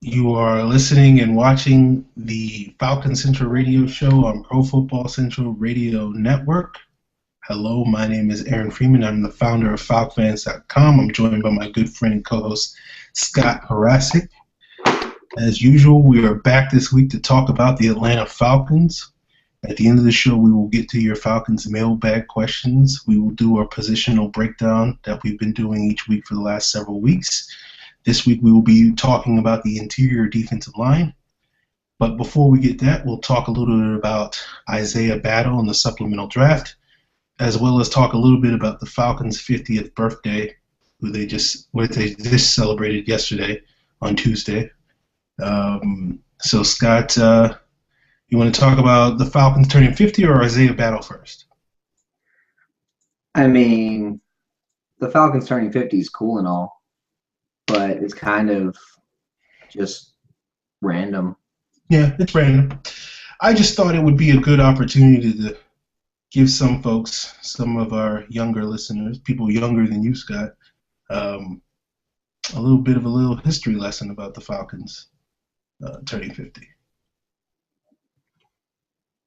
You are listening and watching the Falcon Central Radio Show on Pro Football Central Radio Network. Hello, my name is Aaron Freeman. I'm the founder of FalcFans.com. I'm joined by my good friend and co-host Scott Harasic. As usual, we are back this week to talk about the Atlanta Falcons. At the end of the show, we will get to your Falcons mailbag questions. We will do our positional breakdown that we've been doing each week for the last several weeks. This week we will be talking about the interior defensive line. But before we get that, we'll talk a little bit about Isaiah Battle and the supplemental draft, as well as talk a little bit about the Falcons' 50th birthday, which they just celebrated yesterday on Tuesday. So Scott, you want to talk about the Falcons turning 50 or Isaiah Battle first? I mean, the Falcons turning 50 is cool and all, but it's kind of just random. Yeah, it's random. I just thought it would be a good opportunity to give some folks, some of our younger listeners, people younger than you, Scott, a little history lesson about the Falcons turning 50.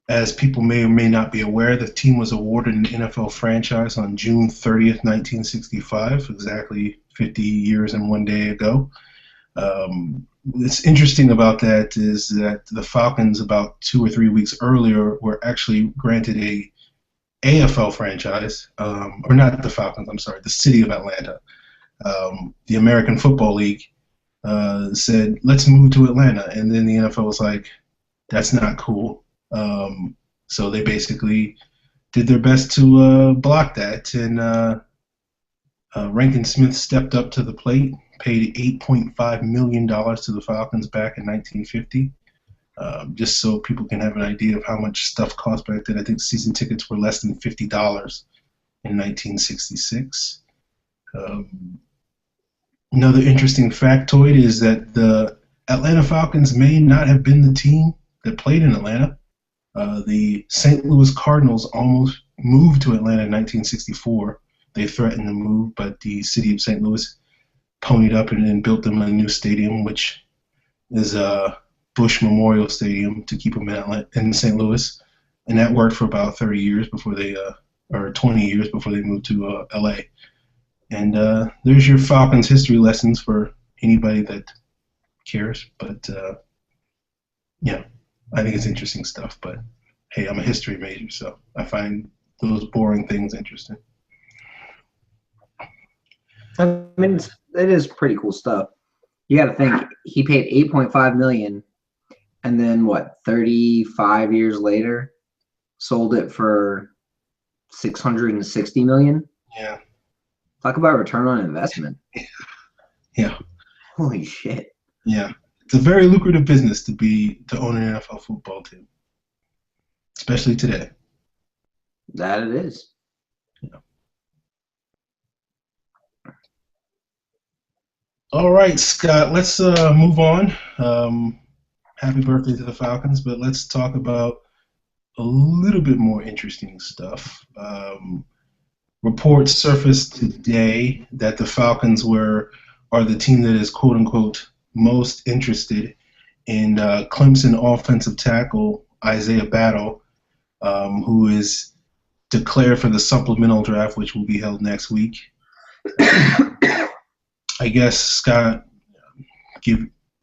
As people may or may not be aware, the team was awarded an NFL franchise on June 30th, 1965, exactly 50 years and one day ago. What's interesting about that is that the Falcons, about 2 or 3 weeks earlier, were actually granted a AFL franchise, or not the Falcons, I'm sorry, the city of Atlanta. The American Football League said, let's move to Atlanta, and then the NFL was like, that's not cool. So they basically did their best to block that, and Rankin Smith stepped up to the plate, paid $8.5 million to the Falcons back in 1950, just so people can have an idea of how much stuff cost back then. I think season tickets were less than $50 in 1966. Another interesting factoid is that the Atlanta Falcons may not have been the team that played in Atlanta. The St. Louis Cardinals almost moved to Atlanta in 1964. They threatened to move, but the city of St. Louis ponied up and built them a new stadium, which is Bush Memorial Stadium, to keep them in St. Louis. And that worked for about 30 years before or 20 years before they moved to LA. And there's your Falcons history lessons for anybody that cares. But, yeah, I think it's interesting stuff. But, hey, I'm a history major, so I find those boring things interesting. I mean, it is pretty cool stuff. You got to think he paid $8.5 million, and then 35 years later, sold it for $660 million. Yeah. Talk about return on investment. Yeah. Holy shit. Yeah. It's a very lucrative business to own an NFL football team, especially today. That it is. Yeah. All right, Scott, let's move on. Happy birthday to the Falcons, but let's talk about a little bit more interesting stuff. Reports surfaced today that the Falcons are the team that is, quote unquote, most interested in Clemson offensive tackle Isaiah Battle, who is declared for the supplemental draft, which will be held next week. I guess, Scott,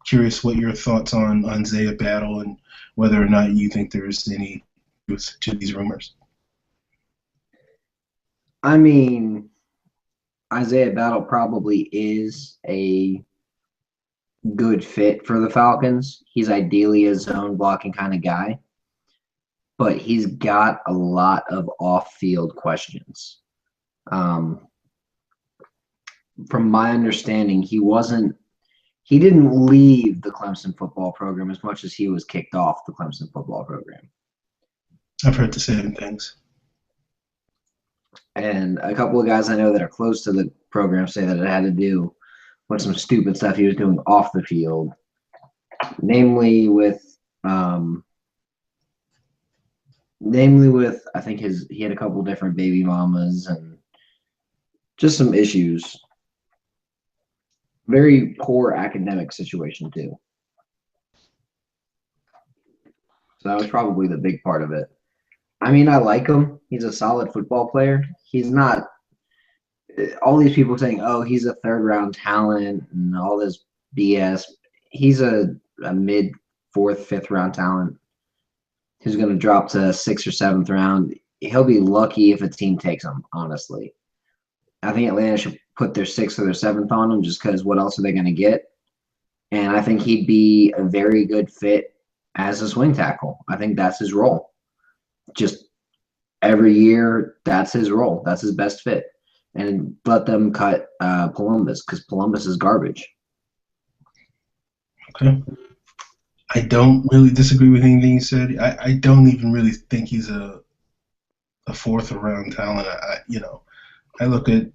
curious what your thoughts on Isaiah Battle and whether or not you think there's any truth to these rumors. I mean, Isaiah Battle probably is a good fit for the Falcons. He's ideally a zone blocking kind of guy, but he's got a lot of off-field questions. From my understanding, he didn't leave the Clemson football program as much as he was kicked off the Clemson football program. I've heard the same things. And a couple of guys I know that are close to the program say that it had to do with some stupid stuff he was doing off the field, namely with I think he had a couple different baby mamas and just some issues. Very poor academic situation too. So that was probably the big part of it. I mean, I like him. He's a solid football player. He's not all these people saying, "Oh, he's a third round talent" and all this BS. He's a mid fourth, fifth round talent who's going to drop to sixth or seventh round. He'll be lucky if a team takes him. Honestly, I think Atlanta should put their sixth or their seventh on him just because what else are they going to get? And I think he'd be a very good fit as a swing tackle. I think that's his role. Just every year, that's his role. That's his best fit. And let them cut Columbus because Columbus is garbage. Okay. I don't really disagree with anything you said. I don't even really think he's a fourth round talent. I look at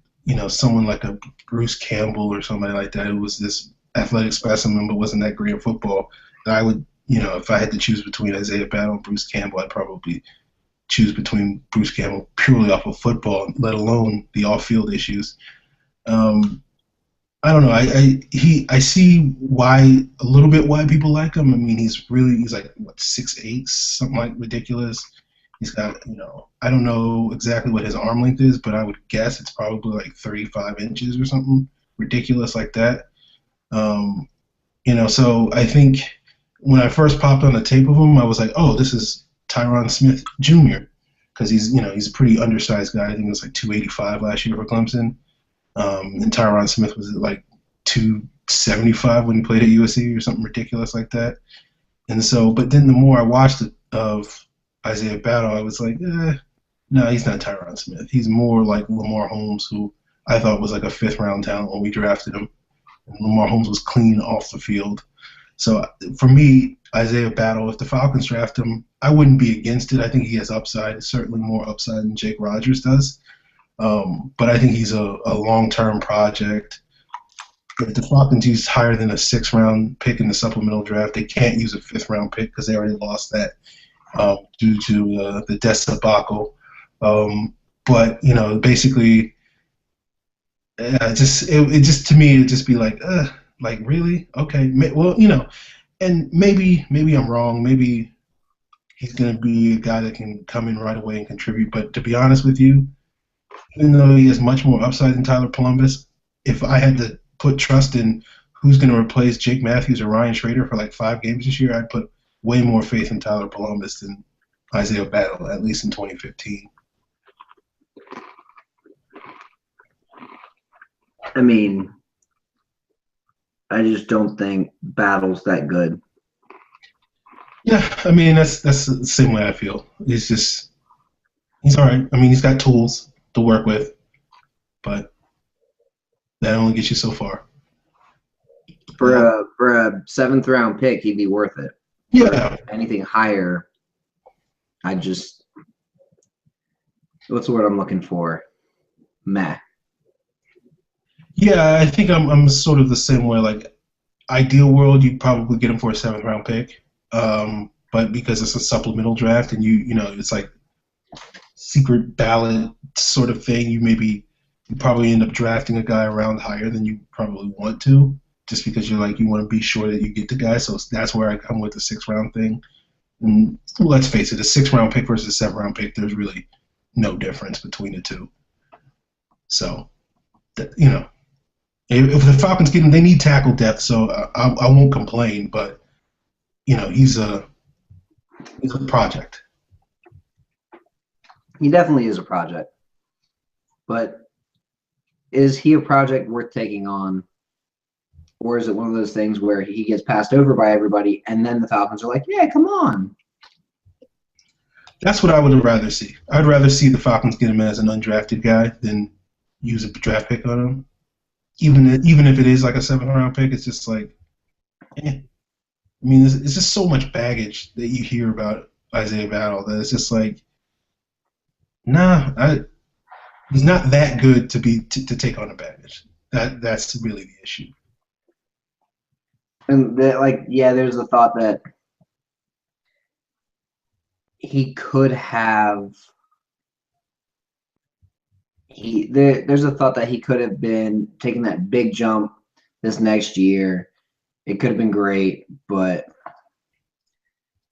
someone like a Bruce Campbell or somebody like that who was this athletic specimen but wasn't that great at football. I would, if I had to choose between Isaiah Battle and Bruce Campbell, I'd probably choose between Bruce Campbell purely off of football, let alone the off-field issues. I don't know. I see a little bit why people like him. I mean, he's like what 6'8", something like ridiculous. He's got I don't know exactly what his arm length is, but I would guess it's probably like 35 inches or something ridiculous like that. So I think when I first popped on the tape of him, I was like, oh, this is Tyron Smith Jr. because he's a pretty undersized guy. I think it was like 285 last year for Clemson. And Tyron Smith was at like 275 when he played at USC or something ridiculous like that. And so, but then the more I watched it of Isaiah Battle, I was like, no, he's not Tyron Smith. He's more like Lamar Holmes, who I thought was like a fifth round talent when we drafted him. And Lamar Holmes was clean off the field. So for me, Isaiah Battle, if the Falcons draft him, I wouldn't be against it. I think he has upside, certainly more upside than Jake Rogers does. But I think he's a long-term project. If the Falcons use higher than a sixth-round pick in the supplemental draft, they can't use a fifth-round pick because they already lost that due to the death debacle. But basically, it just to me, it'd just be like really? Okay, well, and maybe I'm wrong. Maybe he's going to be a guy that can come in right away and contribute. But to be honest with you, even though he has much more upside than Tyler Columbus, if I had to put trust in who's going to replace Jake Matthews or Ryan Schrader for like 5 games this year, I'd put way more faith in Tyler Columbus than Isaiah Battle, at least in 2015. I mean, I just don't think Battle's that good. Yeah, I mean, that's the same way I feel. He's all right. I mean, he's got tools to work with, but that only gets you so far. For a seventh round pick, he'd be worth it. Yeah. For anything higher, what's the word I'm looking for? Meh. Yeah, I think I'm sort of the same way. Like, ideal world, you'd probably get him for a seventh round pick, but because it's a supplemental draft and it's like secret ballot sort of thing, you probably end up drafting a guy around higher than you probably want to, just because you want to be sure that you get the guy. So that's where I come with the 6th round thing. And let's face it, a 6th round pick versus a 7th round pick, there's really no difference between the two. So, if the Falcons get him, they need tackle depth. So I won't complain, but he's a project. He definitely is a project. But is he a project worth taking on? Or is it one of those things where he gets passed over by everybody and then the Falcons are like, yeah, come on? That's what I would rather see. I'd rather see the Falcons get him as an undrafted guy than use a draft pick on him. Even if it is like a 7th round pick, it's just like, I mean, it's just so much baggage that you hear about Isaiah Battle that it's just like, he's not that good to take on the baggage. That's really the issue. And there's the thought that he could have. There's a thought that he could have been taking that big jump this next year. It could have been great, but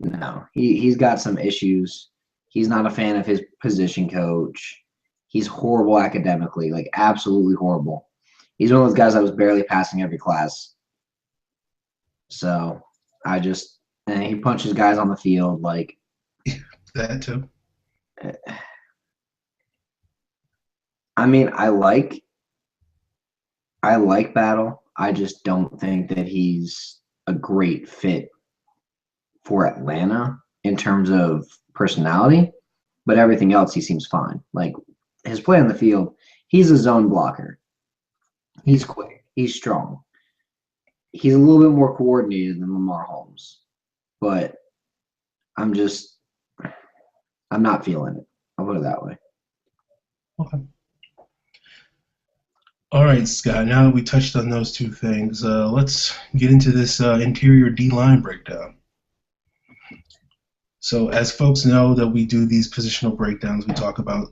No, he's got some issues. He's not a fan of his position coach. He's horrible academically, like absolutely horrible. He's one of those guys that was barely passing every class. So and he punches guys on the field like That too. I mean, I like Battle. I just don't think that he's a great fit for Atlanta in terms of personality, but everything else he seems fine. Like his play on the field, he's a zone blocker. He's quick. He's strong. He's a little bit more coordinated than Lamar Holmes, but I'm not feeling it. I'll put it that way. Okay. All right, Scott. Now that we touched on those two things, let's get into this interior D line breakdown. So, as folks know that we do these positional breakdowns, we talk about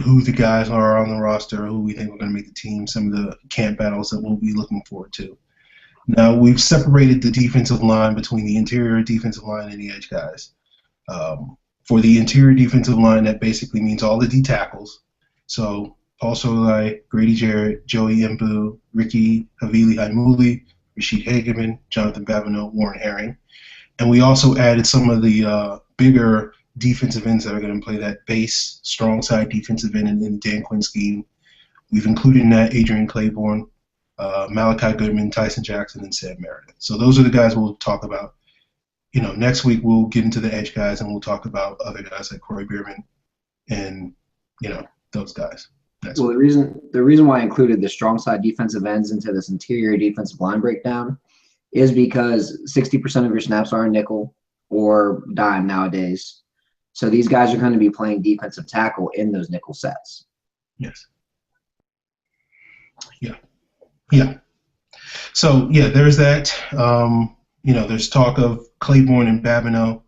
who the guys are on the roster, who we think are going to make the team, some of the camp battles that we'll be looking forward to. Now, we've separated the defensive line between the interior defensive line and the edge guys. For the interior defensive line, that basically means all the D tackles. So, Paul Solai, Grady Jarrett, Joey Mbu, Ricky Havili Haimuli, Rashid Hageman, Jonathan Babineau, Warren Herring. And we also added some of the bigger defensive ends that are going to play that base, strong side defensive end in the Dan Quinn scheme. We've included in that Adrian Claiborne, Malachi Goodman, Tyson Jackson, and Sam Meredith. So those are the guys we'll talk about. Next week we'll get into the edge guys and we'll talk about other guys like Corey Bierman and, those guys. Well, the reason why I included the strong side defensive ends into this interior defensive line breakdown is because 60% of your snaps are in nickel or dime nowadays. So these guys are going to be playing defensive tackle in those nickel sets. Yes. Yeah. So, there's that. There's talk of Claiborne and Babineau,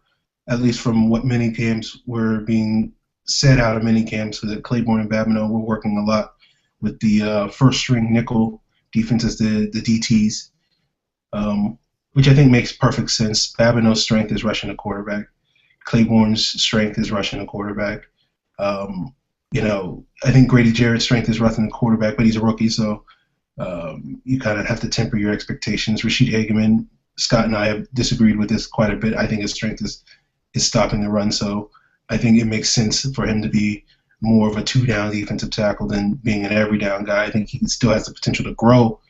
at least from what mini camps were being said out of mini camps, that Claiborne and Babineau were working a lot with the first string nickel defense as the DTs. Which I think makes perfect sense. Babineau's strength is rushing the quarterback. Claiborne's strength is rushing the quarterback. I think Grady Jarrett's strength is rushing the quarterback, but he's a rookie, so you kind of have to temper your expectations. Rashid Hageman, Scott and I have disagreed with this quite a bit. I think his strength is stopping the run, so I think it makes sense for him to be more of a two-down defensive tackle than being an every-down guy. I think he still has the potential to grow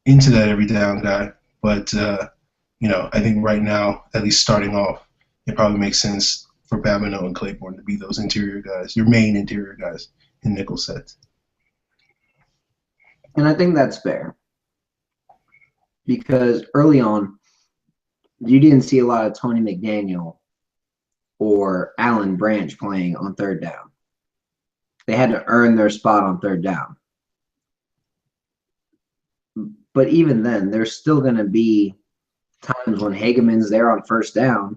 into that every-down guy. But, I think right now, at least starting off, it probably makes sense for Babineau and Claiborne to be those interior guys, your main interior guys in nickel sets. And I think that's fair. Because early on, you didn't see a lot of Tony McDaniel or Alan Branch playing on third down. They had to earn their spot on third down. But even then, there's still going to be times when Hageman's there on first down,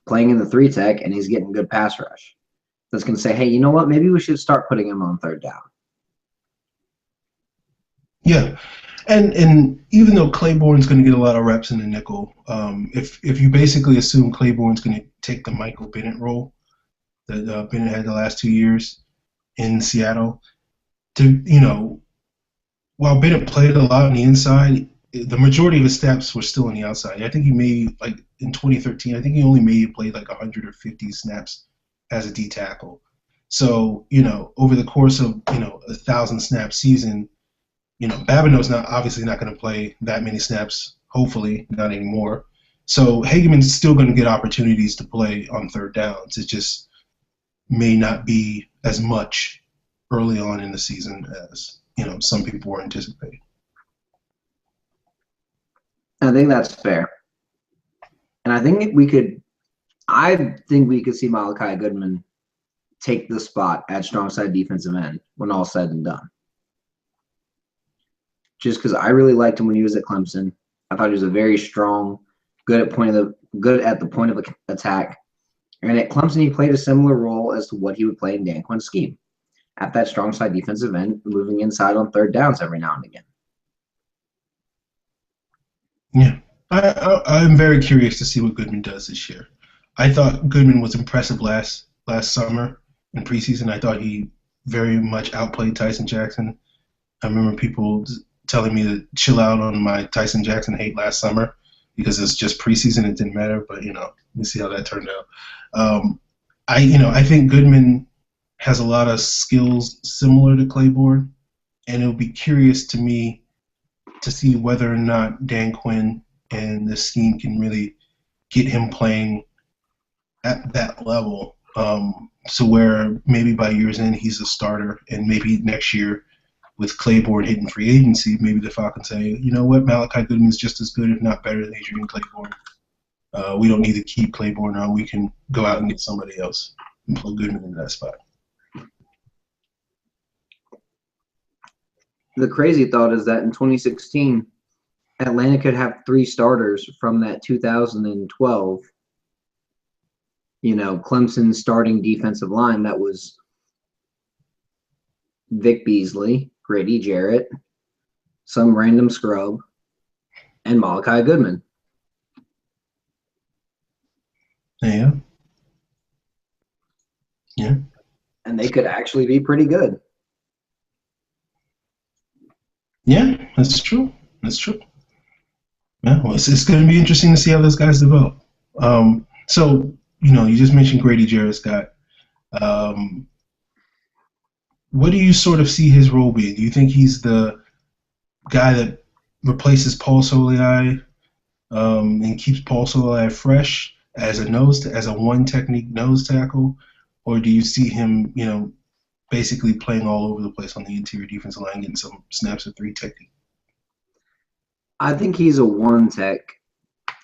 playing in the 3-tech, and he's getting good pass rush. That's going to say, hey, you know what? Maybe we should start putting him on third down. Yeah. And even though Claiborne's going to get a lot of reps in the nickel, if you basically assume Claiborne's going to take the Michael Bennett role that Bennett had the last 2 years in Seattle, while Bennett played a lot on the inside, the majority of his snaps were still on the outside. I think he made, in 2013, I think he only played 150 snaps as a D tackle. So, over the course of, 1,000 snap season, Babineau's obviously not going to play that many snaps, hopefully, not anymore. So Hageman's still going to get opportunities to play on third downs. It just may not be as much early on in the season as, some people were anticipating. I think that's fair. And I think we could see Malachi Goodman take the spot at strong side defensive end when all's said and done. Just because I really liked him when he was at Clemson. I thought he was a very strong, good at the point of attack. And at Clemson, he played a similar role as to what he would play in Dan Quinn's scheme, at that strong side defensive end, moving inside on third downs every now and again. Yeah, I'm very curious to see what Goodman does this year. I thought Goodman was impressive last summer in preseason. I thought he very much outplayed Tyson Jackson. I remember people telling me to chill out on my Tyson Jackson hate last summer because it's just preseason. It didn't matter, but we see how that turned out. I think Goodman has a lot of skills similar to Claiborne, and it'll be curious to me to see whether or not Dan Quinn and the scheme can really get him playing at that level. So where maybe by year's end he's a starter, and maybe next year with Claiborne hitting free agency, maybe the Falcons say, you know what, Malachi Goodman is just as good, if not better, than Adrian Claiborne. We don't need to keep Claiborne on. We can go out and get somebody else and plug Goodman into that spot. The crazy thought is that in 2016, Atlanta could have 3 starters from that 2012, Clemson starting defensive line. That was Vic Beasley, Grady Jarrett, some random scrub, and Malachi Goodman. Yeah. Yeah. And they could actually be pretty good. Yeah, that's true. That's true. Yeah, well, it's going to be interesting to see how those guys develop. So, you just mentioned Grady Jarrett, Scott. What do you sort of see his role being? Do you think he's the guy that replaces Paul Soliai and keeps Paul Soliai fresh as a one technique nose tackle, or do you see him, basically playing all over the place on the interior defensive line, getting some snaps at 3 technique? I think he's a 1 tech,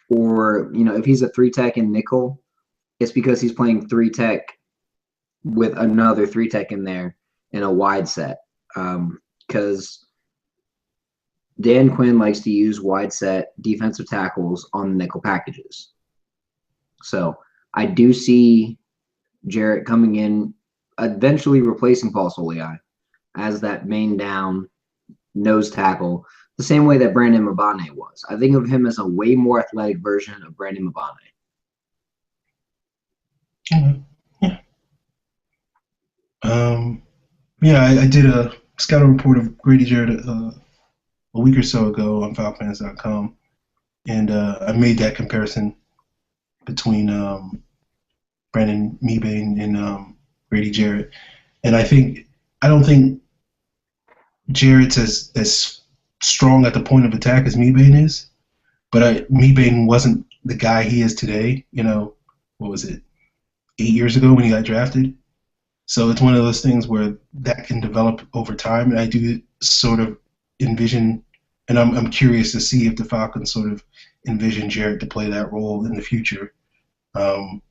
or if he's a 3 tech in nickel, it's because he's playing 3 tech with another 3 tech in there in a wide set. Because Dan Quinn likes to use wide set defensive tackles on nickel packages. So I do see Jarrett coming in, eventually replacing Paul Soliai as that main down nose tackle, the same way that Brandon Mabane was. I think of him as a way more athletic version of Brandon Mabane. Yeah. I did a scouting report of Grady Jarrett a week or so ago on FalconsFans.com, and I made that comparison between Brandon Mebane and Grady Jarrett, and I don't think Jarrett's as strong at the point of attack as Mebane is, but Mebane wasn't the guy he is today. What was it, 8 years ago when he got drafted? So it's one of those things where that can develop over time, and I do sort of envision, and I'm curious to see if the Falcons sort of envision Jarrett to play that role in the future. And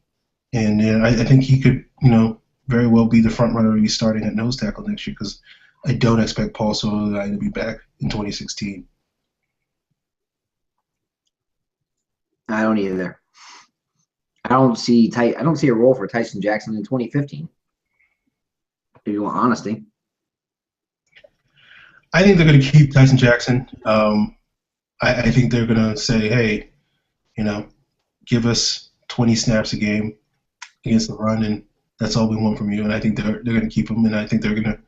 I think he could, very well be the front runner to be starting at nose tackle next year, because I don't expect Paul Soliai to be back in 2016. I don't either. I don't see a role for Tyson Jackson in 2015. If you want honesty, I think they're going to keep Tyson Jackson. I think they're going to say, hey, give us 20 snaps a game against the run, and that's all we want from you. And I think they're going to keep him, and I think they're going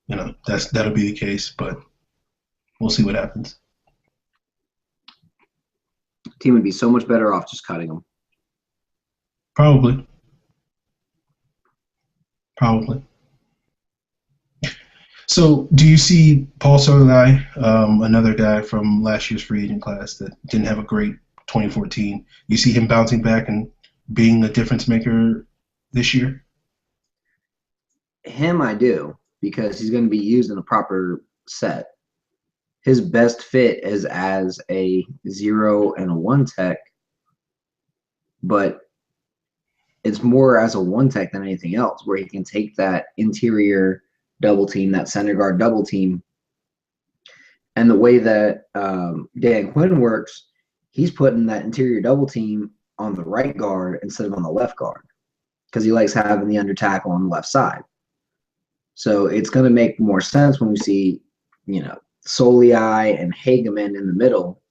to, that'll be the case. But we'll see what happens. The team would be so much better off just cutting him. Probably. So, do you see Paul Soliai, another guy from last year's free agent class that didn't have a great 2014? You see him bouncing back and being a difference maker this year? Him, I do, because he's going to be used in a proper set. His best fit is as a 0 and a 1 tech, but it's more as a 1 tech than anything else, where he can take that interior double team, that center guard double team. And the way that Dan Quinn works, he's putting that interior double team on the right guard instead of on the left guard, because he likes having the under tackle on the left side. So it's going to make more sense when we see, Soliai and Hageman in the middle,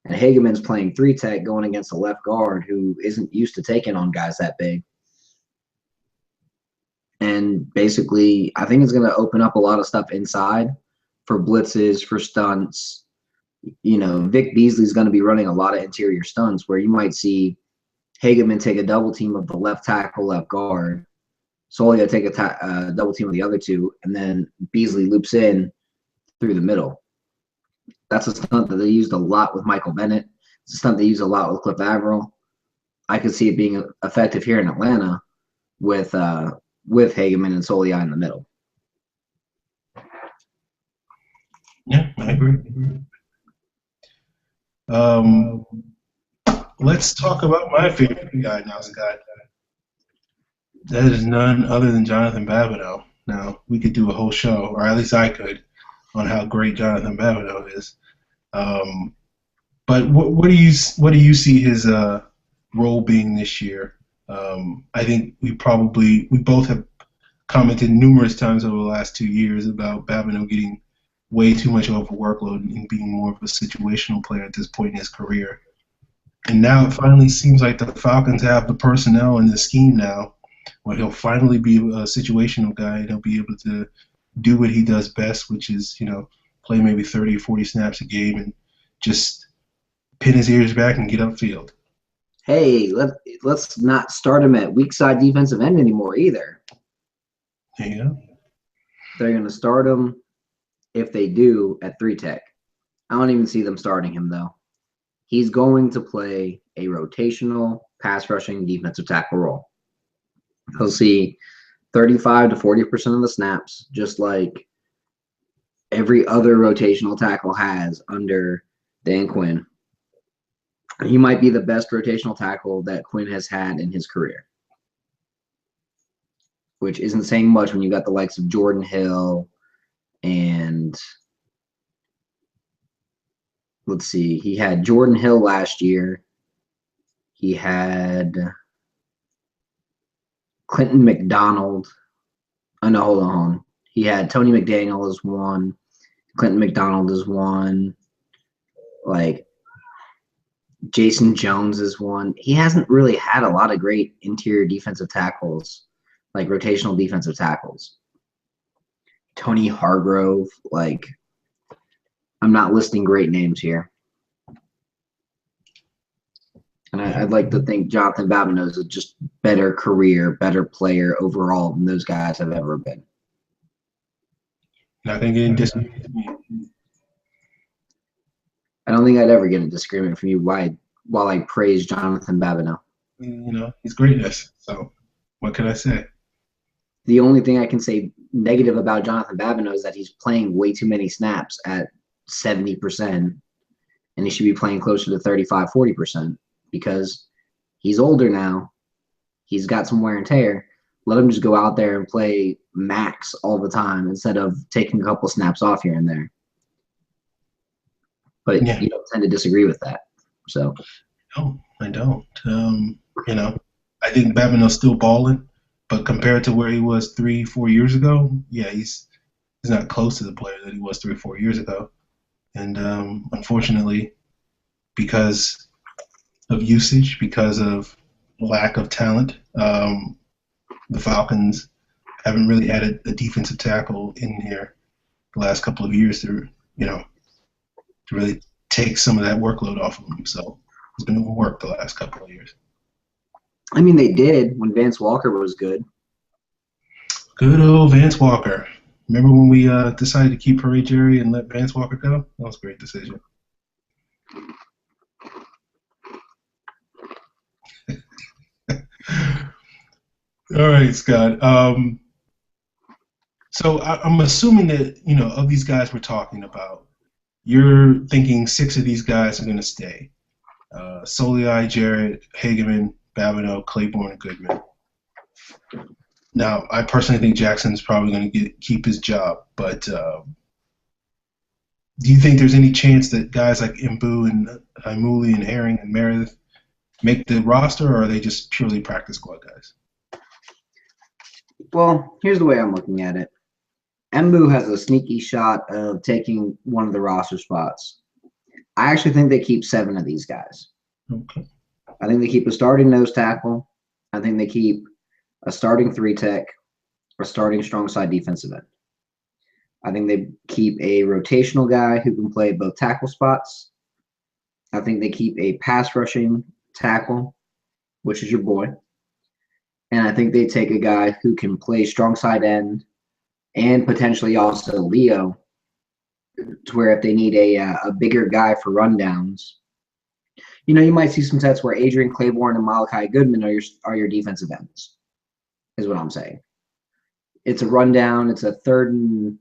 And Hageman's playing 3-tech going against a left guard who isn't used to taking on guys that big. And basically, I think it's going to open up a lot of stuff inside for blitzes, for stunts. Vic Beasley's going to be running a lot of interior stunts where you might see Hageman take a double team of the left tackle, left guard. Solia take a double team of the other two, and then Beasley loops in through the middle. That's a stunt that they used a lot with Michael Bennett. It's a stunt they use a lot with Cliff Averill. I could see it being effective here in Atlanta with Hageman and Solia in the middle. Yeah, I agree. Let's talk about my favorite guy now, Scott. That is none other than Jonathan Babineau. Now, we could do a whole show, or at least I could, on how great Jonathan Babineau is. But what do you see his role being this year? I think we both have commented numerous times over the last 2 years about Babineau getting way too much of a workload and being more of a situational player at this point in his career. And now it finally seems like the Falcons have the personnel and the scheme now where he'll finally be a situational guy and he'll be able to do what he does best, which is, play maybe 30 or 40 snaps a game and just pin his ears back and get upfield. Hey, let's not start him at weak side defensive end anymore either. There you go. They're going to start him, if they do, at 3-tech. I don't even see them starting him, though. He's going to play a rotational pass rushing defensive tackle role. He'll see 35 to 40% of the snaps, just like every other rotational tackle has under Dan Quinn. He might be the best rotational tackle that Quinn has had in his career, which isn't saying much when you got the likes of Jordan Hill and let's see, he had Jordan Hill last year. He had Clinton McDonald. Oh, no, hold on. He had Tony McDaniel as one. Clinton McDonald is one. Like, Jason Jones is one. He hasn't really had a lot of great interior defensive tackles, like rotational defensive tackles. Tony Hargrove, like, I'm not listing great names here. And I'd like to think Jonathan Babineau is a just better career, better player overall than those guys have ever been. Not going to get in disagreement with me. I don't think I'd ever get a disagreement from you while I praise Jonathan Babineau. He's greatness. So what can I say? The only thing I can say negative about Jonathan Babineau is that he's playing way too many snaps at 70%, and he should be playing closer to 35, 40% because he's older now. He's got some wear and tear. Let him just go out there and play max all the time instead of taking a couple snaps off here and there. But yeah. You don't tend to disagree with that. So no, I don't. I think Babineau's still balling, but compared to where he was 3-4 years ago, yeah, he's not close to the player that he was 3 or 4 years ago. And unfortunately, because of usage, because of lack of talent, the Falcons haven't really had a defensive tackle in here the last couple of years to really take some of that workload off of him. So he's been overworked the last couple of years. I mean, they did when Vance Walker was good. Good old Vance Walker. Remember when we decided to keep Hurry Jerry and let Vance Walker go? That was a great decision. All right, Scott. So I'm assuming that, of these guys we're talking about, you're thinking 6 of these guys are going to stay. Soliai, Jarrett, Hageman, Babineau, Claiborne, and Goodman. Now, I personally think Jackson's probably going to keep his job, but do you think there's any chance that guys like Mbu and Imuli and Herring and Meredith make the roster, or are they just purely practice squad guys? Well, here's the way I'm looking at it. Mbu has a sneaky shot of taking one of the roster spots. I actually think they keep 7 of these guys. Okay. I think they keep a starting nose tackle. I think they keep a starting 3 tech, a starting strong side defensive end. I think they keep a rotational guy who can play both tackle spots. I think they keep a pass rushing tackle, which is your boy. And I think they take a guy who can play strong side end and potentially also Leo, to where if they need a bigger guy for rundowns, you might see some sets where Adrian Claiborne and Malachi Goodman are your defensive ends, is what I'm saying. It's a rundown. It's a third and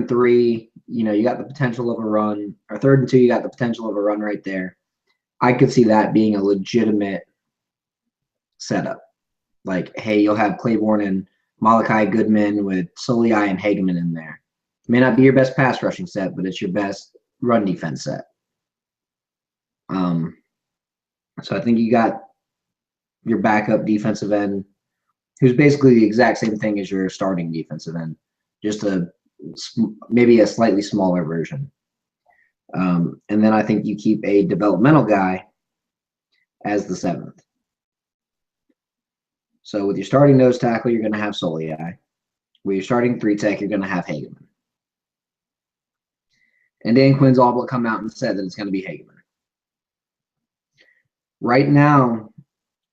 3. You got the potential of a run, or 3rd and 2. You got the potential of a run right there. I could see that being a legitimate setup. Like, hey, you'll have Claiborne and Malachi Goodman with Soliai and Hageman in there. It may not be your best pass rushing set, but it's your best run defense set. So I think you got your backup defensive end, who's basically the exact same thing as your starting defensive end, just maybe a slightly smaller version. And then I think you keep a developmental guy as the 7th. So with your starting nose tackle, you're going to have Soliai. With your starting 3-tech, you're going to have Hageman. And Dan Quinn's all but come out and said that it's going to be Hageman. Right now,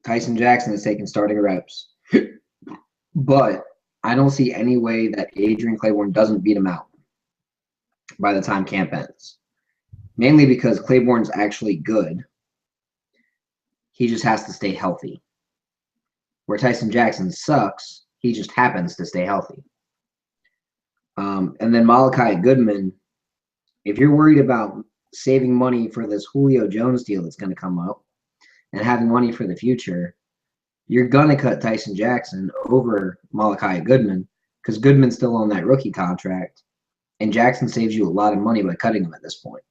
Tyson Jackson is taking starting reps. But I don't see any way that Adrian Claiborne doesn't beat him out by the time camp ends. Mainly because Claiborne's actually good. He just has to stay healthy. Where Tyson Jackson sucks, he just happens to stay healthy. And then Malachi Goodman, if you're worried about saving money for this Julio Jones deal that's going to come up and having money for the future, you're going to cut Tyson Jackson over Malachi Goodman because Goodman's still on that rookie contract, and Jackson saves you a lot of money by cutting him at this point.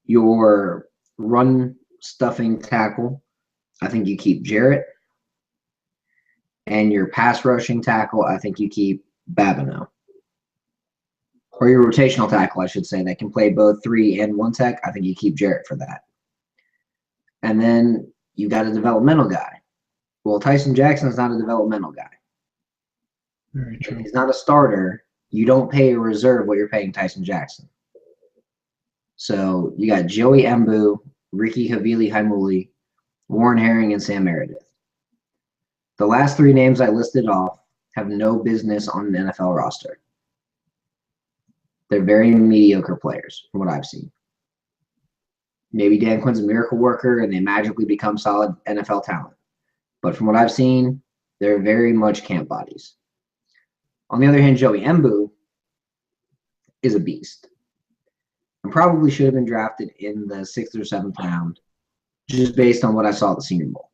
Your run stuffing tackle, I think you keep Jarrett. And your pass rushing tackle, I think you keep Babineau. Or your rotational tackle, I should say, that can play both 3 and 1-tech. I think you keep Jarrett for that. And then you got a developmental guy. Well, Tyson Jackson is not a developmental guy. Very true. If he's not a starter, you don't pay a reserve what you're paying Tyson Jackson. So you got Joey Mbu, Ricky Havili-Haimuli, Warren Herring, and Sam Meredith. The last 3 names I listed off have no business on an NFL roster. They're very mediocre players from what I've seen. Maybe Dan Quinn's a miracle worker and they magically become solid NFL talent. But from what I've seen, they're very much camp bodies. On the other hand, Joey Mbu is a beast and probably should have been drafted in the 6th or 7th round just based on what I saw at the Senior Bowl.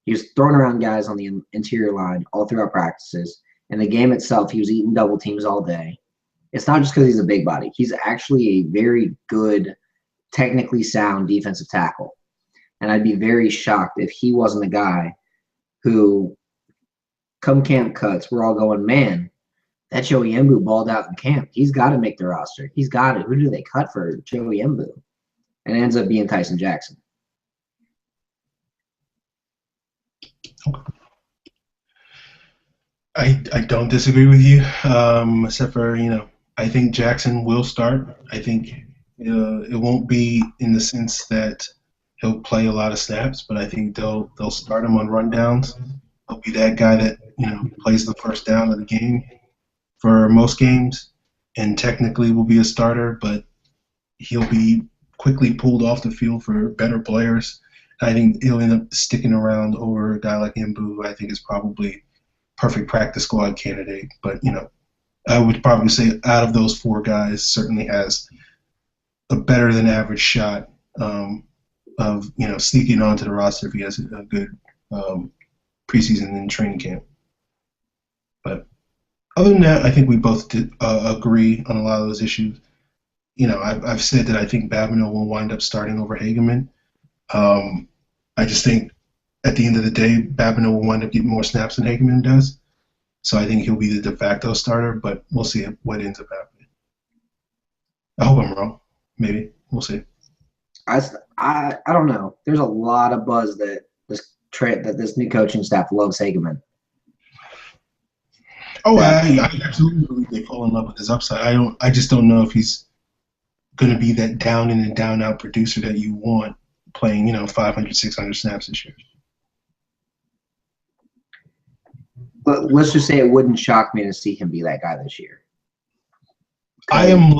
He was throwing around guys on the interior line all throughout practices. In the game itself, he was eating double teams all day. It's not just because he's a big body. He's actually a very good, technically sound defensive tackle. And I'd be very shocked if he wasn't a guy who, come camp cuts, we're all going, man, that Joey Mbu balled out in camp. He's got to make the roster. He's got it. Who do they cut for Joey Mbu? And it ends up being Tyson Jackson. I don't disagree with you, except for, I think Jackson will start. I think it won't be in the sense that he'll play a lot of snaps, but I think they'll start him on rundowns. He'll be that guy that plays the first down of the game for most games, and technically will be a starter, but he'll be quickly pulled off the field for better players. I think he'll end up sticking around over a guy like Mbu, who I think is probably perfect practice squad candidate. But, I would probably say out of those 4 guys, certainly has a better than average shot of sneaking onto the roster if he has a good preseason and training camp. But other than that, I think we both agree on a lot of those issues. I've said that I think Babineau will wind up starting over Hageman. I just think at the end of the day, Babineau will wind up getting more snaps than Hageman does. So I think he'll be the de facto starter, but we'll see what ends up happening. I hope I'm wrong. Maybe we'll see. I don't know. There's a lot of buzz that this new coaching staff loves Hageman. Oh, I absolutely believe they fall in love with his upside. I just don't know if he's going to be that down in and down out producer that you want playing, 500, 600 snaps this year. But let's just say it wouldn't shock me to see him be that guy this year. I am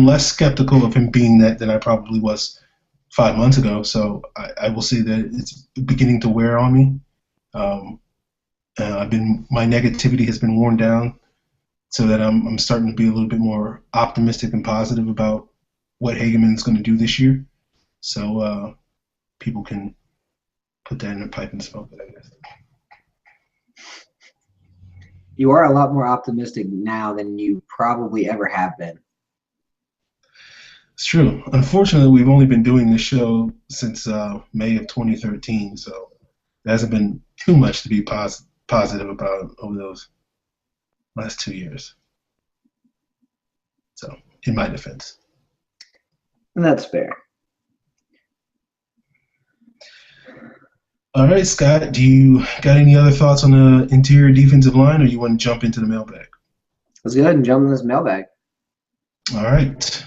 less skeptical of him being that than I probably was 5 months ago. So I will say that it's beginning to wear on me. My negativity has been worn down, so that I'm starting to be a little bit more optimistic and positive about what Hageman is going to do this year. So people can put that in a pipe and smoke it, I guess. You are a lot more optimistic now than you probably ever have been. It's true. Unfortunately, we've only been doing this show since May of 2013, so there hasn't been too much to be positive about over those last 2 years. So, in my defense. That's fair. All right, Scott, do you got any other thoughts on the interior defensive line, or you want to jump into the mailbag? Let's go ahead and jump in this mailbag. All right.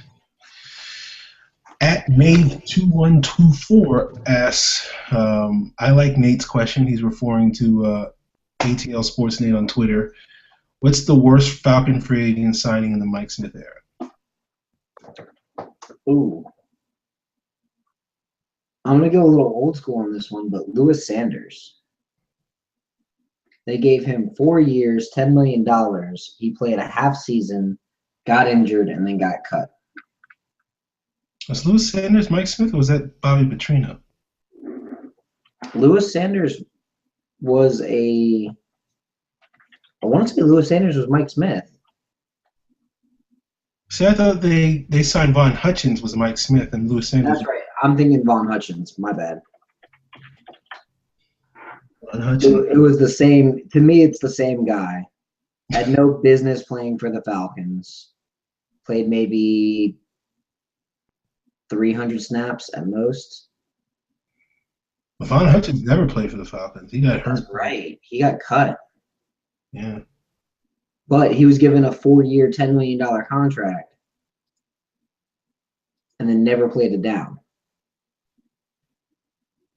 At May2124 asks, I like Nate's question. He's referring to ATL Sports Nate on Twitter. What's the worst Falcon free agent signing in the Mike Smith era? Ooh. I'm going to go a little old school on this one, but Lewis Sanders. They gave him 4 years, $10 million. He played a half season, got injured, and then got cut. Was Lewis Sanders Mike Smith, or was that Bobby Petrino? Lewis Sanders was I want to say Lewis Sanders was Mike Smith. See, I thought they signed Von Hutchins was Mike Smith and Lewis Sanders. That's right. I'm thinking Von Hutchins. My bad. Von Hutchins. It was the same. To me, it's the same guy. Had no business playing for the Falcons. Played maybe 300 snaps at most. Von Hutchins never played for the Falcons. He got hurt. That's right. He got cut. Yeah. But he was given a 4-year, $10 million contract and then never played it down.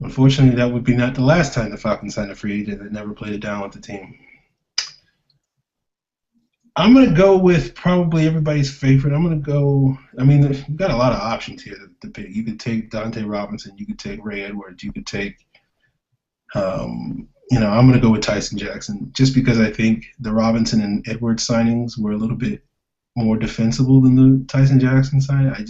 Unfortunately, that would be not the last time the Falcons signed a free agent that never played it down with the team. I'm going to go with probably everybody's favorite. We've got a lot of options here to pick. You could take Dante Robinson. You could take Ray Edwards. You could take, I'm going to go with Tyson Jackson just because I think the Robinson and Edwards signings were a little bit more defensible than the Tyson Jackson signing. I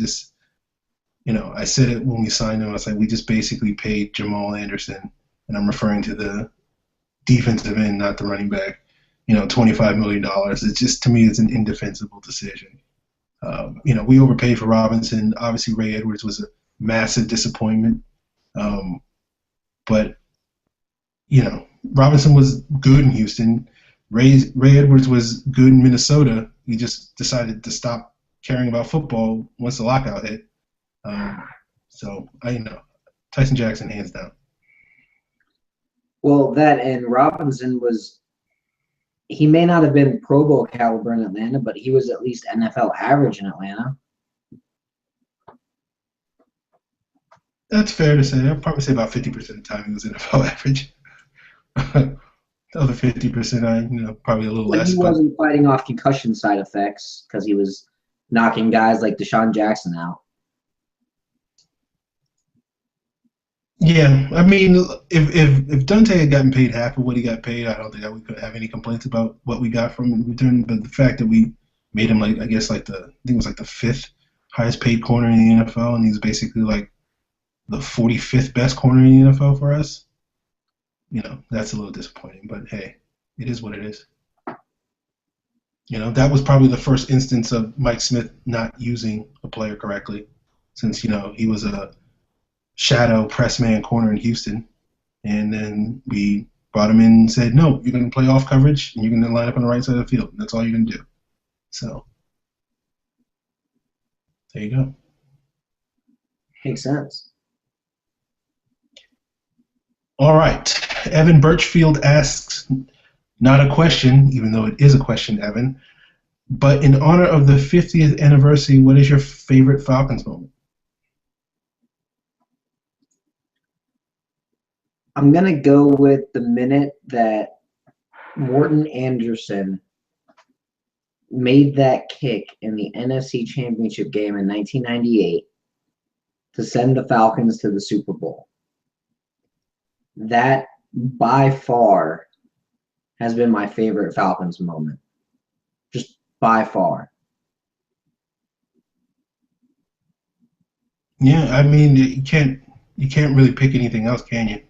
said it when we signed him. I was like, we just basically paid Jamal Anderson, and I'm referring to the defensive end, not the running back, $25 million. It's just, to me, it's an indefensible decision. We overpaid for Robinson. Obviously, Ray Edwards was a massive disappointment. But Robinson was good in Houston. Ray Edwards was good in Minnesota. He just decided to stop caring about football once the lockout hit. Tyson Jackson, hands down. Well, that and Robinson he may not have been Pro Bowl caliber in Atlanta, but he was at least NFL average in Atlanta. That's fair to say. I'd probably say about 50% of the time he was NFL average. The other 50%, probably a little less. He wasn't fighting off concussion side effects because he was knocking guys like Deshaun Jackson out. Yeah, if Dante had gotten paid half of what he got paid, I don't think that we could have any complaints about what we got from him in return. But the fact that we made him I think it was the 5th highest paid corner in the NFL, and he's basically the 45th best corner in the NFL for us. That's a little disappointing. But hey, it is what it is. That was probably the first instance of Mike Smith not using a player correctly, since he was a shadow press man corner in Houston, and then we brought him in and said, no, you're going to play off coverage and you're going to line up on the right side of the field, and that's all you're going to do. So There you go. Makes sense. All right. Evan Birchfield asks, not a question, even though it is a question, Evan, but in honor of the 50th anniversary, what is your favorite Falcons moment? I'm going to go with the minute that Morton Anderson made that kick in the NFC Championship game in 1998 to send the Falcons to the Super Bowl. That, by far, has been my favorite Falcons moment. Just by far. Yeah, I mean, you can't really pick anything else, can you?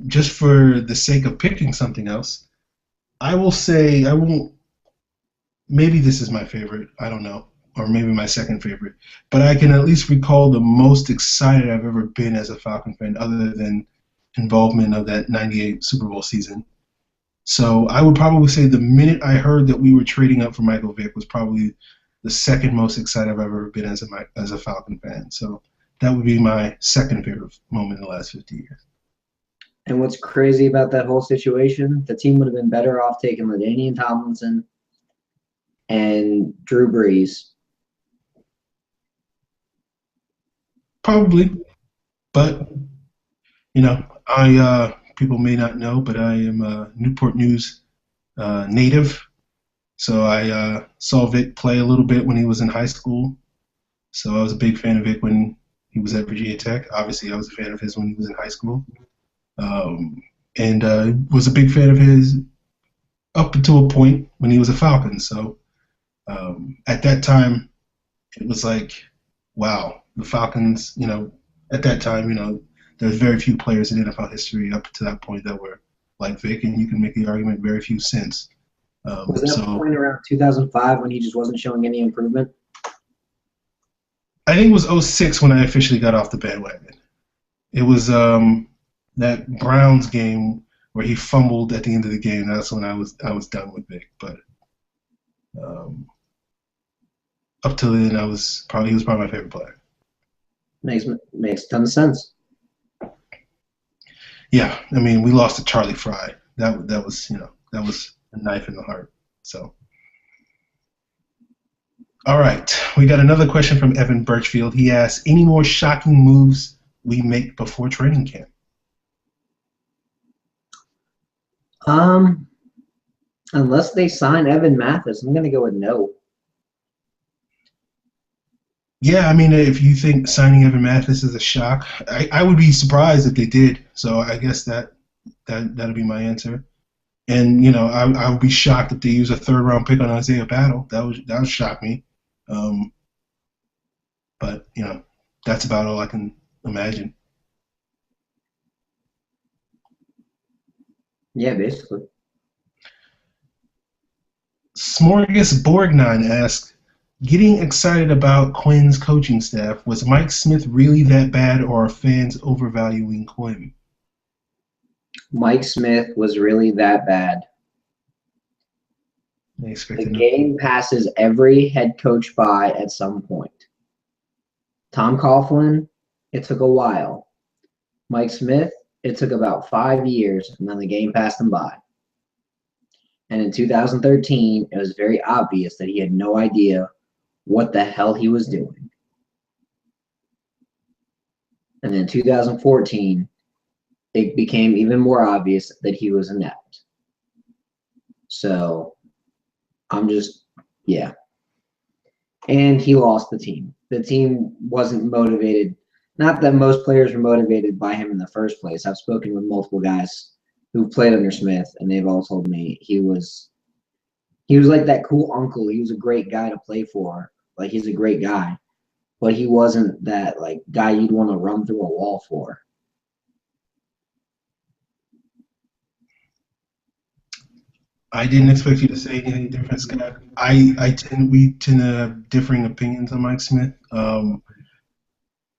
Just for the sake of picking something else, I will say I won't. Maybe this is my favorite. I don't know, or maybe my second favorite. But I can at least recall the most excited I've ever been as a Falcon fan, other than involvement of that '98 Super Bowl season. So I would probably say the minute I heard that we were trading up for Michael Vick was probably the second most excited I've ever been as a Falcon fan. So that would be my second favorite moment in the last 50 years. And what's crazy about that whole situation, the team would have been better off taking LaDainian Tomlinson and Drew Brees. Probably, but people may not know, but I am a Newport News native, so I saw Vic play a little bit when he was in high school. So I was a big fan of Vic when he was at Virginia Tech. Obviously, I was a fan of his when he was in high school, and was a big fan of his up until a point when he was a Falcon. So at that time, it was like, wow, the Falcons. At that time, there's very few players in NFL history up to that point that were like Vic, and you can make the argument very few since. Was that point around 2005 when he just wasn't showing any improvement? I think it was 2006 when I officially got off the bandwagon. It was that Browns game where he fumbled at the end of the game. That's when I was done with Vic. But up till then, he was probably my favorite player. Makes a ton of sense. Yeah, I mean, we lost to Charlie Fry. That was a knife in the heart. So, all right, we got another question from Evan Birchfield. He asks, any more shocking moves we make before training camp? Unless they sign Evan Mathis, I'm gonna go with no. Yeah, I mean, if you think signing Evan Mathis is a shock, I would be surprised if they did. So I guess that'll be my answer. And I would be shocked if they use a third-round pick on Isaiah Battle. That would shock me. But that's about all I can imagine. Yeah, basically. Smorgasborgnine asks, getting excited about Quinn's coaching staff, was Mike Smith really that bad, or are fans overvaluing Quinn? Mike Smith was really that bad. The game passes every head coach by at some point. Tom Coughlin, it took a while. Mike Smith, it took about 5 years, and then the game passed him by. And in 2013, it was very obvious that he had no idea what the hell he was doing. And then in 2014, it became even more obvious that he was inept. So yeah. And he lost the team. The team wasn't motivated. Not that most players were motivated by him in the first place. I've spoken with multiple guys who've played under Smith, and they've all told me he was like that cool uncle. He was a great guy to play for. Like, he's a great guy. But he wasn't that, like, guy you'd want to run through a wall for. I didn't expect you to say anything different, Scott. We tend to have differing opinions on Mike Smith.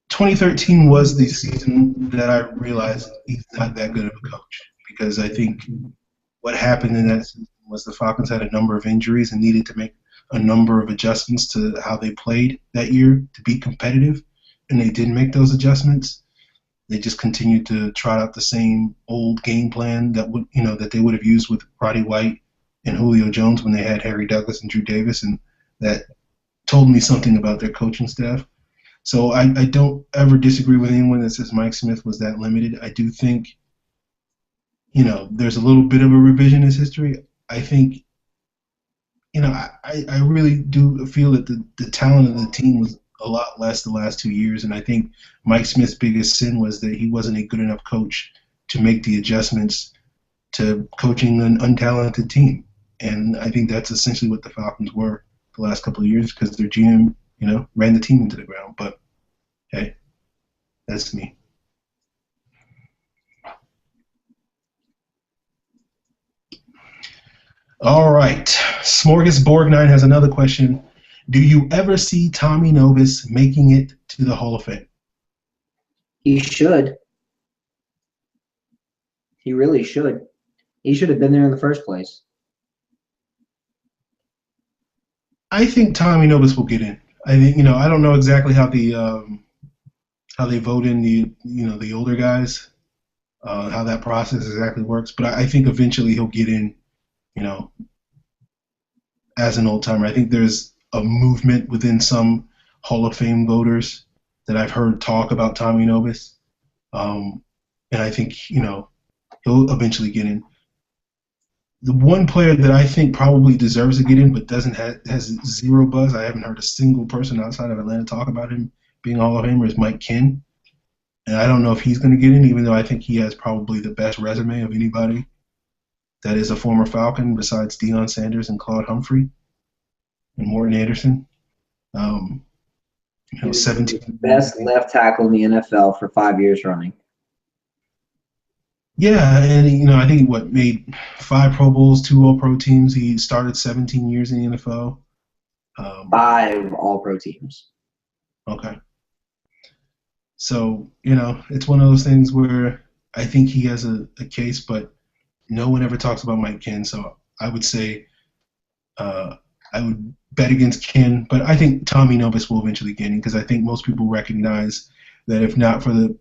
2013 was the season that I realized he's not that good of a coach, because I think what happened in that season was the Falcons had a number of injuries and needed to make a number of adjustments to how they played that year to be competitive, and they didn't make those adjustments. They just continued to trot out the same old game plan that they would have used with Roddy White and Julio Jones when they had Harry Douglas and Drew Davis, and that told me something about their coaching staff. So I don't ever disagree with anyone that says Mike Smith was that limited. I do think, there's a little bit of a revisionist history. I think, I really do feel that the talent of the team was a lot less the last 2 years, and I think Mike Smith's biggest sin was that he wasn't a good enough coach to make the adjustments to coaching an untalented team. And I think that's essentially what the Falcons were the last couple of years because their GM, ran the team into the ground. But hey, that's me. All right. Smorgasborg9 has another question. Do you ever see Tommy Novus making it to the Hall of Fame? He should. He really should. He should have been there in the first place. I think Tommy Novus will get in. I think I don't know exactly how they vote in the older guys, how that process exactly works, but I think eventually he'll get in, as an old timer. I think there's a movement within some Hall of Fame voters that I've heard talk about Tommy Novus, and I think he'll eventually get in. The one player that I think probably deserves to get in but has zero buzz, I haven't heard a single person outside of Atlanta talk about him being a Hall of Famer, is Mike Ken. And I don't know if he's going to get in, even though I think he has probably the best resume of anybody that is a former Falcon besides Deion Sanders and Claude Humphrey and Morton Anderson. 17. Best left tackle in the NFL for 5 years running. Yeah, and I think he made 5 Pro Bowls, 2 All-Pro teams. He started 17 years in the NFL. 5 All-Pro teams. Okay. So, it's one of those things where I think he has a case, but no one ever talks about Mike Ken. So I would say I would bet against Ken, but I think Tommy Novus will eventually get in because I think most people recognize that if not for the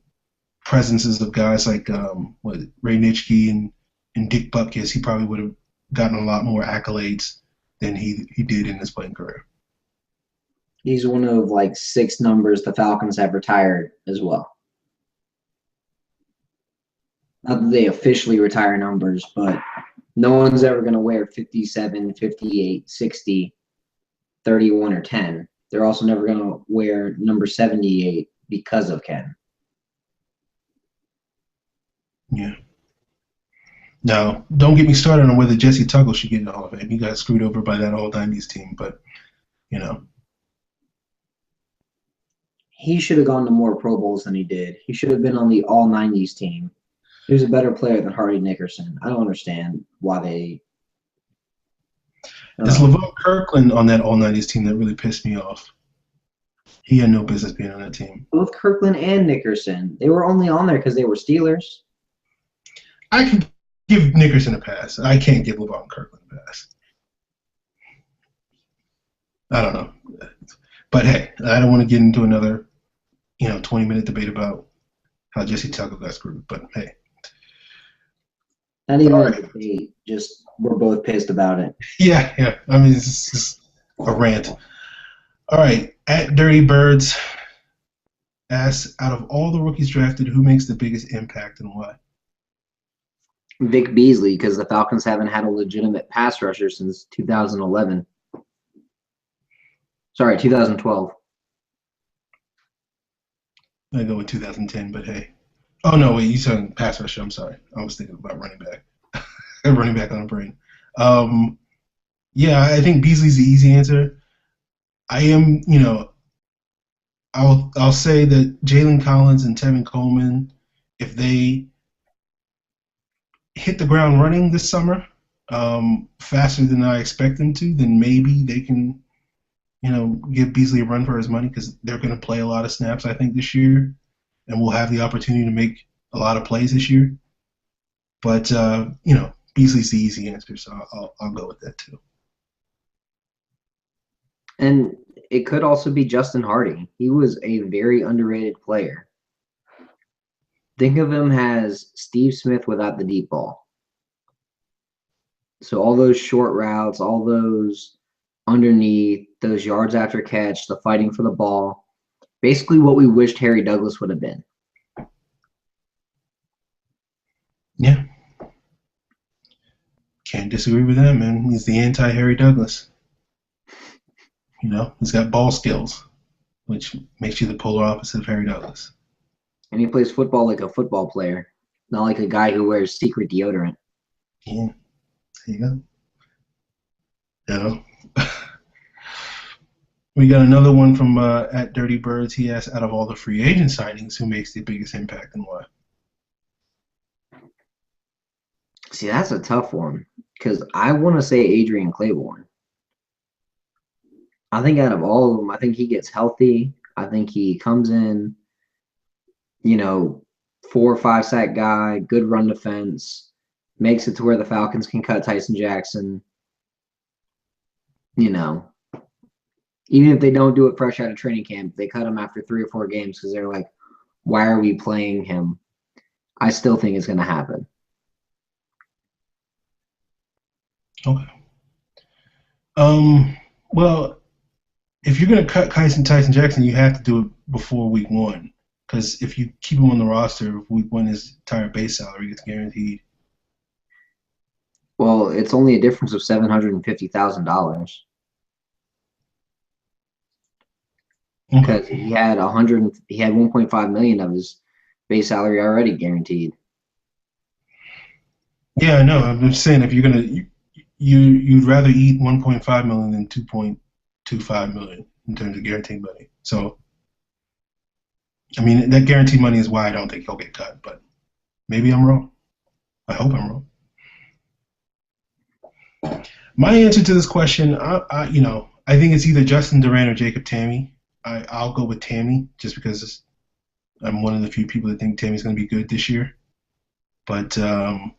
presences of guys like Ray Nitschke and Dick Butkus, he probably would have gotten a lot more accolades than he did in his playing career. He's one of 6 numbers the Falcons have retired as well. Not that they officially retire numbers, but no one's ever going to wear 57, 58, 60, 31, or 10. They're also never going to wear number 78 because of Ken. Yeah. Now, don't get me started on whether Jesse Tuggle should get in the Hall of Fame. He got screwed over by that all-90s team, but, He should have gone to more Pro Bowls than he did. He should have been on the all-90s team. He was a better player than Hardy Nickerson. I don't understand why they... It's LaVon Kirkland on that all-90s team that really pissed me off. He had no business being on that team. Both Kirkland and Nickerson. They were only on there because they were Steelers. I can give Nickerson a pass. I can't give LaVon Kirkland a pass. I don't know. But hey, I don't want to get into another, 20-minute debate about how Jesse Tuggle got screwed. But hey. Not even a debate. Just we're both pissed about it. Yeah. I mean, it's just a rant. All right. At Dirty Birds asks, out of all the rookies drafted, who makes the biggest impact and why? Vic Beasley, because the Falcons haven't had a legitimate pass rusher since 2011. Sorry, 2012. I go with 2010, but hey. Oh, no, wait, you said pass rusher. I'm sorry. I was thinking about running back. Running back on the brain. Yeah, I think Beasley's the easy answer. I am, I'll say that Jalen Collins and Tevin Coleman, if they hit the ground running this summer faster than I expect them to, then maybe they can, give Beasley a run for his money because they're going to play a lot of snaps, I think, this year, and we'll have the opportunity to make a lot of plays this year. But, Beasley's the easy answer, so I'll go with that too. And it could also be Justin Hardy. He was a very underrated player. Think of him as Steve Smith without the deep ball. So all those short routes, all those underneath, those yards after catch, the fighting for the ball, basically what we wished Harry Douglas would have been. Yeah. Can't disagree with that, man. He's the anti-Harry Douglas. You know, he's got ball skills, which makes you the polar opposite of Harry Douglas. And he plays football like a football player, not like a guy who wears secret deodorant. Yeah, there you go. You know, we got another one from at Dirty Birds. He asked, out of all the free agent signings, who makes the biggest impact and why? See, that's a tough one because I want to say Adrian Claiborne. I think out of all of them, I think he gets healthy. I think he comes in, 4 or 5 sack guy, good run defense, makes it to where the Falcons can cut Tyson Jackson. You know, even if they don't do it fresh out of training camp, they cut him after 3 or 4 games because they're like, why are we playing him? I still think it's going to happen. Okay. Well, if you're going to cut Tyson Jackson, you have to do it before week 1. Because if you keep him on the roster, week 1, his entire base salary gets guaranteed. Well, it's only a difference of $750,000 because Okay. he had 1.5 million of his base salary already guaranteed. Yeah, I know. I'm just saying, if you're gonna, you'd rather eat 1.5 million than 2.25 million in terms of guaranteed money. So, I mean, that guaranteed money is why I don't think he'll get cut. But maybe I'm wrong. I hope I'm wrong. My answer to this question, I think it's either Justin Durant or Jacob Tamme. I'll go with Tamme just because I'm one of the few people that think Tammy's going to be good this year. But I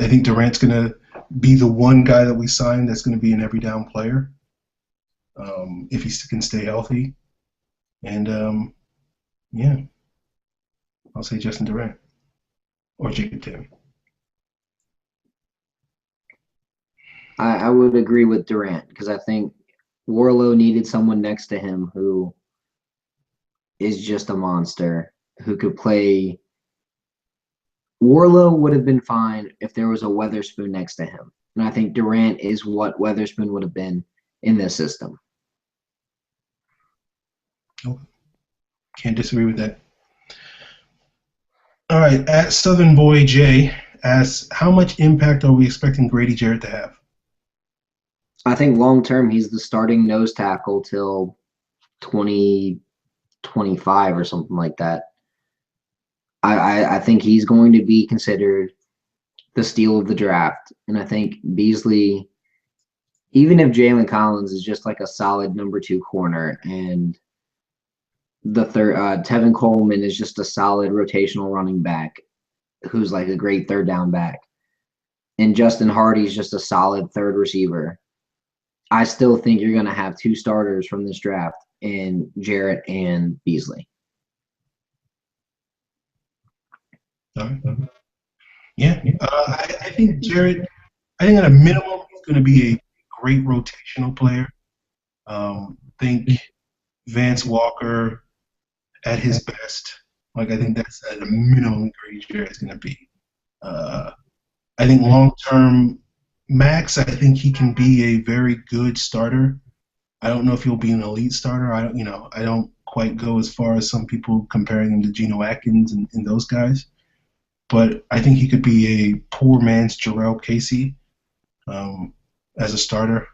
think Durant's going to be the one guy that we sign that's going to be an every down player if he can stay healthy. And yeah, I'll say Justin Durant or Jacob Tamme. I would agree with Durant because I think Warlow needed someone next to him who is just a monster who could play. Warlow would have been fine if there was a Weatherspoon next to him. And I think Durant is what Weatherspoon would have been in this system. Okay. Can't disagree with that. All right, at Southern Boy J asks, how much impact are we expecting Grady Jarrett to have? I think long term, he's the starting nose tackle till 2025 or something like that. I think he's going to be considered the steal of the draft. And I think Beasley, even if Jalen Collins is just like a solid number 2 corner and the third Tevin Coleman is just a solid rotational running back who's like a great third down back. And Justin Hardy's just a solid third receiver. I still think you're going to have 2 starters from this draft in Jarrett and Beasley. All right. Yeah, I think Jarrett, I think at a minimum, he's going to be a great rotational player. Think Vance Walker at his best. Like, I think that's at a minimum Grady Jarrett's going to be. I think long-term, Max, I think he can be a very good starter. I don't know if he'll be an elite starter. I don't quite go as far as some people comparing him to Geno Atkins and those guys. But I think he could be a poor man's Jarrell Casey as a starter.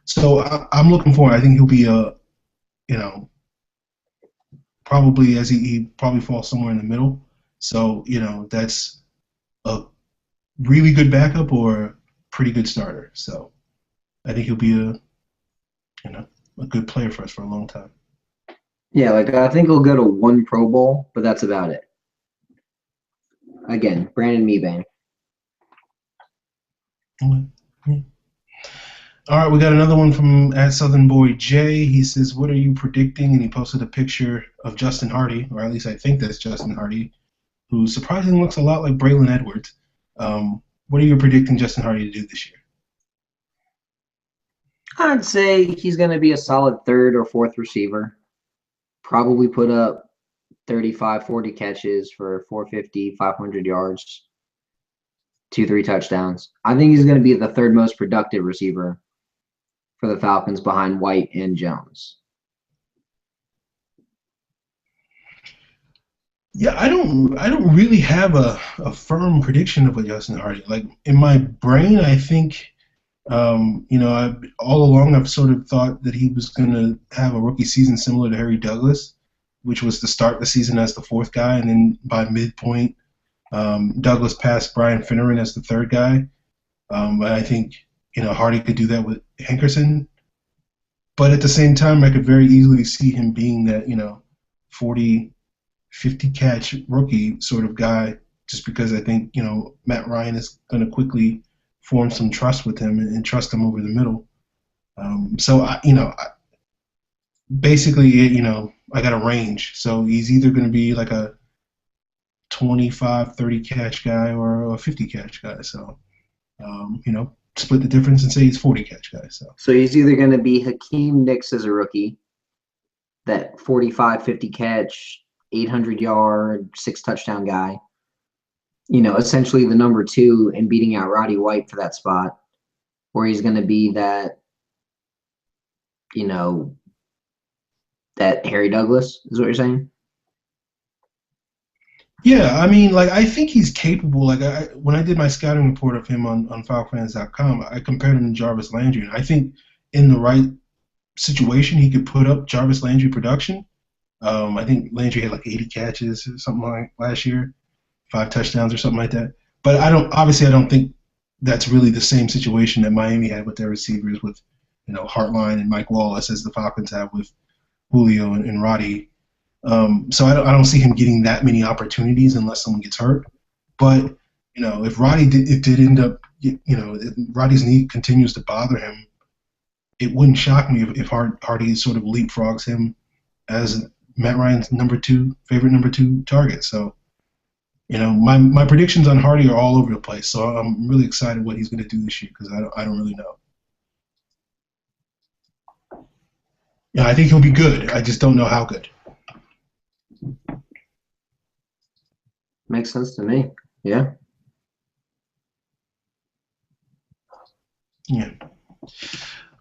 So I'm looking for it. I think he'll be probably as he probably falls somewhere in the middle. So, that's a really good backup or a pretty good starter. So I think he'll be a good player for us for a long time. Yeah, like I think he'll go to 1 Pro Bowl, but that's about it. Again, Brandon Mebane. Yeah. All right, we got another one from at Southern Boy Jay. He says, "What are you predicting?" And he posted a picture of Justin Hardy, or at least I think that's Justin Hardy, who surprisingly looks a lot like Braylon Edwards. What are you predicting Justin Hardy to do this year? I'd say he's going to be a solid third or fourth receiver. Probably put up 35, 40 catches for 450, 500 yards, 2-3 touchdowns. I think he's going to be the third most productive receiver for the Falcons behind White and Jones. Yeah, I don't really have a firm prediction of a Justin Hardy. Like in my brain, I think all along I've sort of thought that he was going to have a rookie season similar to Harry Douglas, which was to start the season as the fourth guy, and then by midpoint, Douglas passed Brian Finneran as the third guy. But I think Hardy could do that with Hankerson. But at the same time, I could very easily see him being that 40, 50 catch rookie sort of guy, just because I think Matt Ryan is going to quickly form some trust with him and trust him over the middle. Basically, I got a range. So he's either going to be like a 25, 30 catch guy or a 50 catch guy. So, split the difference and say he's 40 catch guy. So he's either going to be Hakeem Nicks as a rookie, that 45, 50 catch, 800 yard, 6 touchdown guy. Essentially the number 2 and beating out Roddy White for that spot, or he's going to be that, that Harry Douglas is what you're saying? Yeah, I mean, I think he's capable. When I did my scouting report of him on FalcFans.com, I compared him to Jarvis Landry, and I think in the right situation he could put up Jarvis Landry production. I think Landry had 80 catches or something like last year, 5 touchdowns or something like that. But I don't think that's really the same situation that Miami had with their receivers with, Hartline and Mike Wallace as the Falcons have with Julio and Roddy. So I don't see him getting that many opportunities unless someone gets hurt. But if Roddy did end up, if Roddy's knee continues to bother him, it wouldn't shock me if Hardy sort of leapfrogs him as Matt Ryan's favorite number two target. So my predictions on Hardy are all over the place. So I'm really excited what he's going to do this year because I don't really know. Yeah, I think he'll be good. I just don't know how good. Makes sense to me. Yeah. Yeah.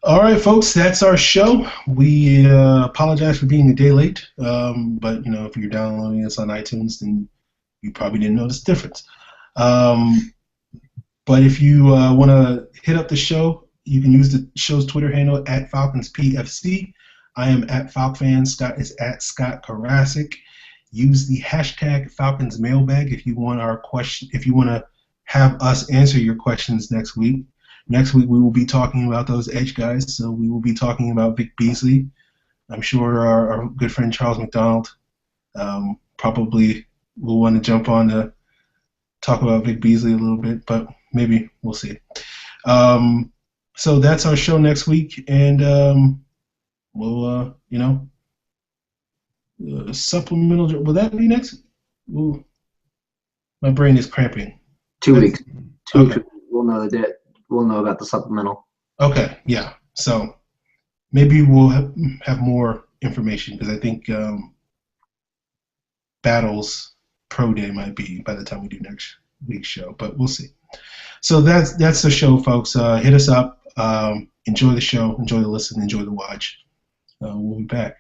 All right, folks, that's our show. We apologize for being a day late, but if you're downloading us on iTunes, then you probably didn't notice the difference. But if you want to hit up the show, you can use the show's Twitter handle at FalconsPFC. I am at FalcFan. Scott is at Scott Karasik. Use the hashtag Falcons Mailbag if you want to have us answer your questions next week. Next week we will be talking about those edge guys. So we will be talking about Vic Beasley. I'm sure our good friend Charles McDonald probably will want to jump on to talk about Vic Beasley a little bit, but maybe we'll see. So that's our show next week, and we'll supplemental. Will that be next? Ooh, my brain is cramping. 2 weeks. Two weeks. We'll know the date. We'll know about the supplemental. Okay, yeah. So maybe we'll have more information because I think Battles Pro Day might be by the time we do next week's show, but we'll see. So that's the show, folks. Hit us up. Enjoy the show. Enjoy the listen. Enjoy the watch. We'll be back.